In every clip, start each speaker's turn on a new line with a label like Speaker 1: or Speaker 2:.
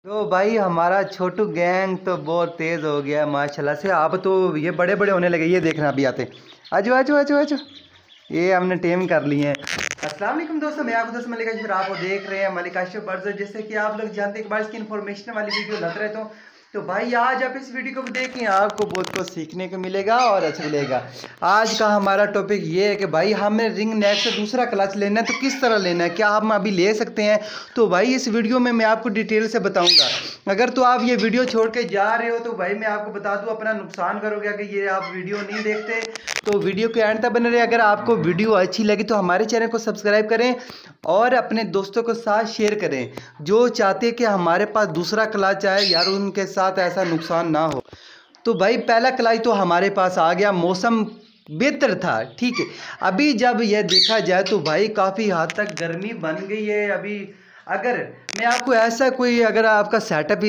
Speaker 1: तो भाई हमारा छोटू गैंग तो बहुत तेज़ हो गया है माशाल्लाह से। आप तो ये बड़े बड़े होने लगे, ये देखना अभी आते। आजो आजो आजो आजो, ये हमने टेम कर लिए हैं। अस्सलाम वालेकुम दोस्तों, मैं आपको दोस्त मलिक अशरफ, आप देख रहे हैं मलिक अशरफ बर्ज़र। जैसे कि आप लोग जानते हैं एक बार इसकी इन्फॉर्मेशन वाली वीडियो लग रहे तो भाई आज आप इस वीडियो को देखें, आपको बहुत कुछ सीखने को मिलेगा और अच्छा मिलेगा। आज का हमारा टॉपिक ये है कि भाई हमें रिंग नेक से दूसरा क्लच लेना है तो किस तरह लेना है, क्या हम अभी ले सकते हैं। तो भाई इस वीडियो में मैं आपको डिटेल से बताऊंगा। अगर तो आप ये वीडियो छोड़ के जा रहे हो तो भाई मैं आपको बता दूं अपना नुकसान करोगे अगर ये आप वीडियो नहीं देखते। तो वीडियो के एंड तक बने रहे। अगर आपको वीडियो अच्छी लगी तो हमारे चैनल को सब्सक्राइब करें और अपने दोस्तों के साथ शेयर करें जो चाहते कि हमारे पास दूसरा क्लच आए, यार उनके साथ ऐसा नुकसान ना हो। तो भाई पहला क्लच तो हमारे पास आ गया, मौसम बेहतर था, ठीक है। अभी जब यह देखा जाए तो भाई काफ़ी हद तक गर्मी बन गई है अभी। अगर मैं आपको ऐसा कोई, अगर आपका सेटअप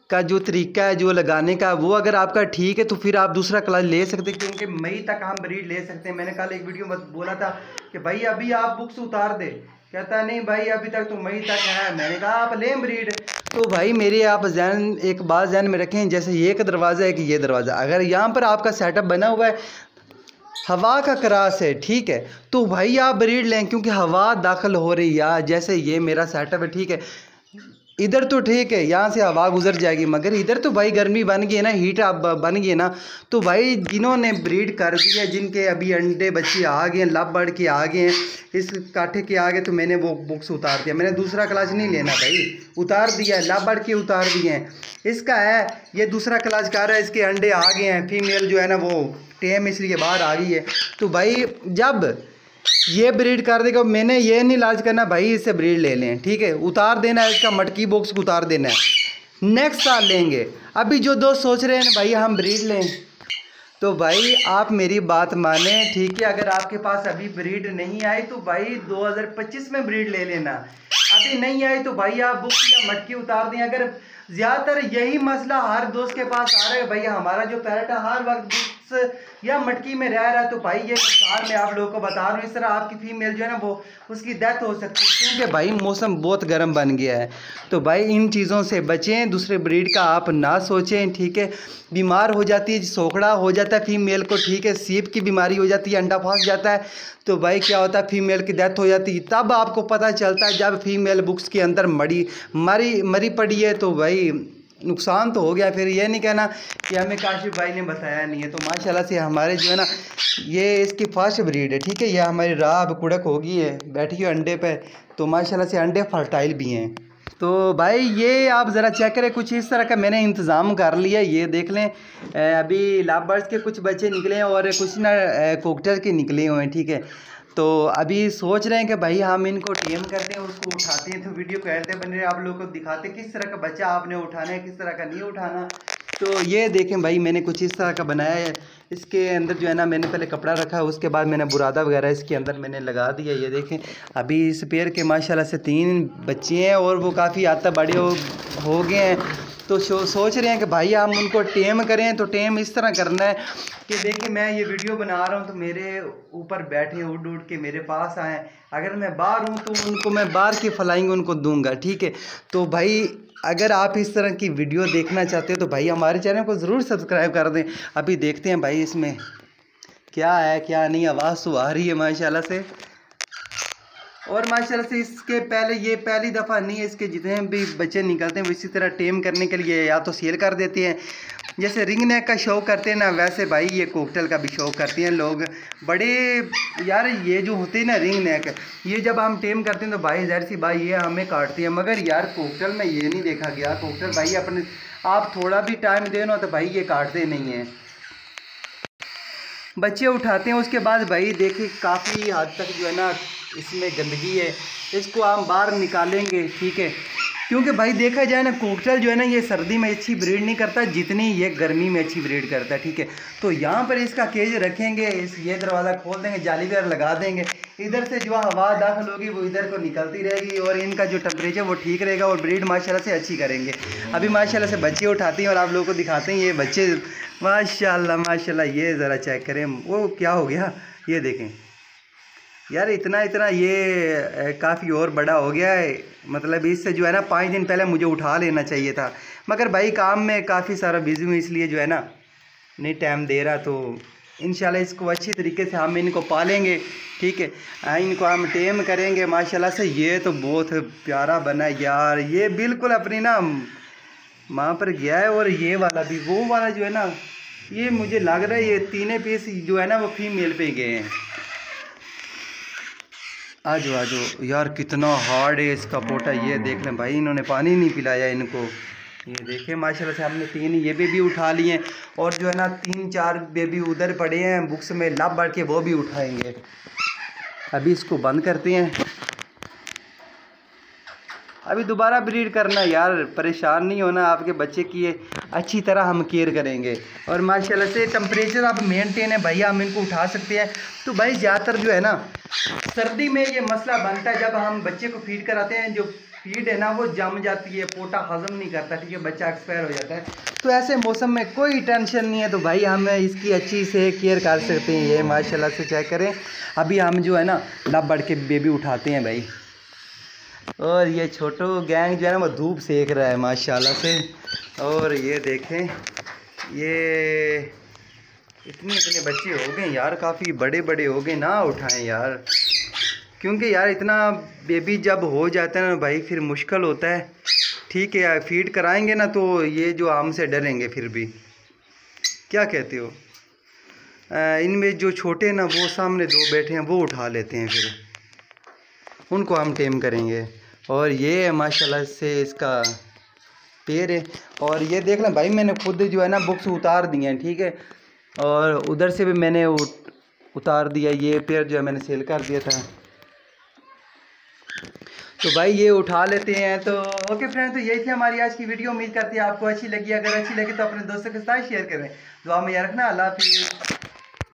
Speaker 1: का जो तरीका है जो लगाने का वो अगर आपका ठीक है तो फिर आप दूसरा क्लच ले सकते हैं, क्योंकि मई तक हम ब्रीड ले सकते हैं। मैंने कल एक वीडियो में बोला था कि भाई अभी आप बुक्स उतार दे, कहता है नहीं भाई अभी तक तो मई तक है। मैंने कहा आप लें ब्रीड। तो भाई मेरे आप जहन एक बात जहन में रखें, जैसे ये एक दरवाज़ा है कि ये दरवाज़ा, अगर यहाँ पर आपका सेटअप बना हुआ है हवा का क्रॉस है, ठीक है, तो भाई आप ब्रीड लें क्योंकि हवा दाखिल हो रही है। जैसे ये मेरा सेटअप है, ठीक है, इधर तो ठीक है यहाँ से हवा गुजर जाएगी, मगर इधर तो भाई गर्मी बन गई है ना, हीट बन गई है ना। तो भाई जिन्होंने ब्रीड कर दी है, जिनके अभी अंडे बच्चे आ गए हैं, लब बढ़ के आ गए हैं इस काठे के आगे, तो मैंने वो बुक्स उतार दिया। मैंने दूसरा क्लास नहीं लेना भाई, उतार दिया है, लब बढ़ के उतार दिए हैं। इसका है ये दूसरा क्लास कर रहा है, इसके अंडे आ गए हैं, फीमेल जो है ना वो टेम इसलिए बाहर आ गई है। तो भाई जब ये ब्रीड कर देगा, मैंने ये नहीं लाज करना भाई इससे ब्रीड ले लें, ठीक है, उतार देना है इसका मटकी बॉक्स को, उतार देना है, नेक्स्ट साल लेंगे। अभी जो दोस्त सोच रहे हैं भाई हम ब्रीड लें, तो भाई आप मेरी बात माने, ठीक है। अगर आपके पास अभी ब्रीड नहीं आई तो भाई 2025 में ब्रीड ले लेना। अभी नहीं आई तो भाई आप बुक्स या मटकी उतार दें। अगर ज़्यादातर यही मसला हर दोस्त के पास आ रहा है, भाई हमारा जो पैरेट है हर वक्त बुक्स या मटकी में रह रहा है, तो भाई ये नुकसान मैं आप लोगों को बता रहा हूँ। इस तरह आपकी फीमेल जो है ना वो उसकी डेथ हो सकती है, क्योंकि भाई मौसम बहुत गर्म बन गया है। तो भाई इन चीज़ों से बचें, दूसरे ब्रीड का आप ना सोचें, ठीक है। बीमार हो जाती है, सोखड़ा हो जाता है फीमेल को, ठीक है, सीप की बीमारी हो जाती है, अंडा फंस जाता है, तो भाई क्या होता है फीमेल की डेथ हो जाती है। तब आपको पता चलता है जब फीमेल बुक्स के अंदर मरी पड़ी है, तो भाई नुकसान तो हो गया। फिर ये नहीं कहना कि हमें काशिफ भाई ने बताया नहीं है। तो माशाल्लाह से हमारे जो है ना ये इसकी फर्स्ट ब्रीड है, ठीक है, ये हमारी राह अब कुड़क होगी है, बैठी है अंडे पे, तो माशाल्लाह से अंडे फर्टाइल भी हैं। तो भाई ये आप ज़रा चेक करें, कुछ इस तरह का मैंने इंतज़ाम कर लिया, ये देख लें। अभी लव बर्ड्स के कुछ बच्चे निकले हैं और कुछ ना कोकटर के निकले हुए हैं, ठीक है। तो अभी सोच रहे हैं कि भाई हम इनको टेम करते हैं, उसको उठाते हैं। तो वीडियो को ऐसे बन रहे हैं, आप लोगों को दिखाते हैं किस तरह का बच्चा आपने उठाना है, किस तरह का नहीं उठाना। तो ये देखें भाई मैंने कुछ इस तरह का बनाया है। इसके अंदर जो है ना मैंने पहले कपड़ा रखा है, उसके बाद मैंने बुरादा वगैरह इसके अंदर मैंने लगा दिया। ये देखें अभी इस पेयर के माशाल्लाह से 3 बच्चे हैं और वो काफ़ी हद तक बड़े हो गए हैं। तो सोच रहे हैं कि भाई हम उनको टेम करें। तो टेम इस तरह करना है कि देखिए मैं ये वीडियो बना रहा हूँ तो मेरे ऊपर बैठे उड़ उड़ के मेरे पास आए। अगर मैं बाहर हूँ तो उनको मैं बाहर की फ्लाइंग उनको दूंगा, ठीक है। तो भाई अगर आप इस तरह की वीडियो देखना चाहते हो तो भाई हमारे चैनल को ज़रूर सब्सक्राइब कर दें। अभी देखते हैं भाई इसमें क्या है क्या नहीं, आवाज़ तो आ रही है माशाल्लाह से। और माशाल्लाह से इसके पहले ये पहली दफ़ा नहीं है, इसके जितने भी बच्चे निकलते हैं वो इसी तरह टेम करने के लिए या तो सेल कर देते हैं, जैसे रिंग नेक का शौक़ करते हैं ना, वैसे भाई ये कोकटल का भी शौक़ करते हैं लोग बड़े। यार ये जो होते हैं ना रिंग नेक, ये जब हम टेम करते हैं तो भाई ज़ाहिर सी भाई ये हमें काटती है, मगर यार कोकटल में ये नहीं देखा गया। कोकटल भाई अपने आप थोड़ा भी टाइम देना तो भाई ये काटते नहीं हैं, बच्चे उठाते हैं। उसके बाद भाई देखिए काफ़ी हद तक जो है ना इसमें गंदगी है, इसको हम बाहर निकालेंगे, ठीक है। क्योंकि भाई देखा जाए ना कोकटल जो है ना ये सर्दी में अच्छी ब्रीड नहीं करता जितनी ये गर्मी में अच्छी ब्रीड करता है, ठीक है। तो यहाँ पर इसका केज रखेंगे, ये दरवाज़ा खोल देंगे, जाली वगैरह लगा देंगे, इधर से जो हवा दाखिल होगी वो इधर को निकलती रहेगी और इनका जो टेम्परेचर वो ठीक रहेगा और ब्रीड माशाल्लाह से अच्छी करेंगे। अभी माशाल्लाह से बच्चे उठाते हैं और आप लोगों को दिखाते हैं ये बच्चे माशाल्लाह माशाल्लाह। ये ज़रा चेक करें वो क्या हो गया, ये देखें यार इतना इतना ये काफ़ी और बड़ा हो गया है, मतलब इससे जो है ना 5 दिन पहले मुझे उठा लेना चाहिए था, मगर भाई काम में काफ़ी सारा बिजी हूँ, इसलिए जो है ना नहीं टाइम दे रहा। तो इंशाल्लाह इसको अच्छी तरीके से हम इनको पालेंगे, ठीक है, इनको हम टेम करेंगे माशाल्लाह से। ये तो बहुत प्यारा बना यार, ये बिल्कुल अपनी ना माँ पर गया है। और ये वाला भी, वो वाला जो है ना, ये मुझे लग रहा है ये तीनों पीस जो है ना वो फीमेल पे गए हैं। आ जाओ यार, कितना हार्ड है इसका पोटा, ये देख लें भाई, इन्होंने पानी नहीं पिलाया इनको। ये देखें माशाल्लाह से हमने 3 ये बेबी उठा लिए हैं, और जो है ना 3-4 बेबी उधर पड़े हैं बुक्स में लब बढ़ के, वो भी उठाएंगे। अभी इसको बंद करते हैं, अभी दोबारा ब्रीड करना यार, परेशान नहीं होना, आपके बच्चे की ये अच्छी तरह हम केयर करेंगे। और माशाल्लाह से टेम्परेचर अब मेंटेन है भाई, हम इनको उठा सकते हैं। तो भाई ज़्यादातर जो है ना सर्दी में ये मसला बनता है, जब हम बच्चे को फीड कराते हैं, जो फीड है ना वो जम जाती है, पोटा हजम नहीं करता, ठीक है, बच्चा एक्सपायर हो जाता है। तो ऐसे मौसम में कोई टेंशन नहीं है, तो भाई हम इसकी अच्छी से केयर कर सकते हैं। ये माशाल्लाह से चेक करें, अभी हम जो है ना लब बढ़ के बेबी उठाते हैं भाई। और ये छोटू गैंग जो है ना वो धूप सेक रहा है माशाल्लाह से। और ये देखें, ये इतने बच्चे हो गए यार, काफ़ी बड़े बड़े हो गए, ना उठाएं यार, क्योंकि यार इतना बेबी जब हो जाता है ना भाई फिर मुश्किल होता है, ठीक है यार। फीड कराएंगे ना तो ये जो हमसे डरेंगे फिर भी, क्या कहते हो? इनमें जो छोटे ना वो सामने 2 बैठे हैं, वो उठा लेते हैं, फिर उनको हम टेम करेंगे। और ये माशाल्लाह से इसका पैर है, और ये देख लें भाई, मैंने खुद जो है ना बुक्स उतार दिए हैं, ठीक है, और उधर से भी मैंने उतार दिया, ये पैर जो है मैंने सेल कर दिया था। तो भाई ये उठा लेते हैं। तो ओके फ्रेंड, तो यही थी हमारी आज की वीडियो, उम्मीद करती है आपको अच्छी लगी। अगर अच्छी लगी तो अपने दोस्तों के साथ शेयर करें, दुआ में याद रखना। अल्लाह हाफिज़।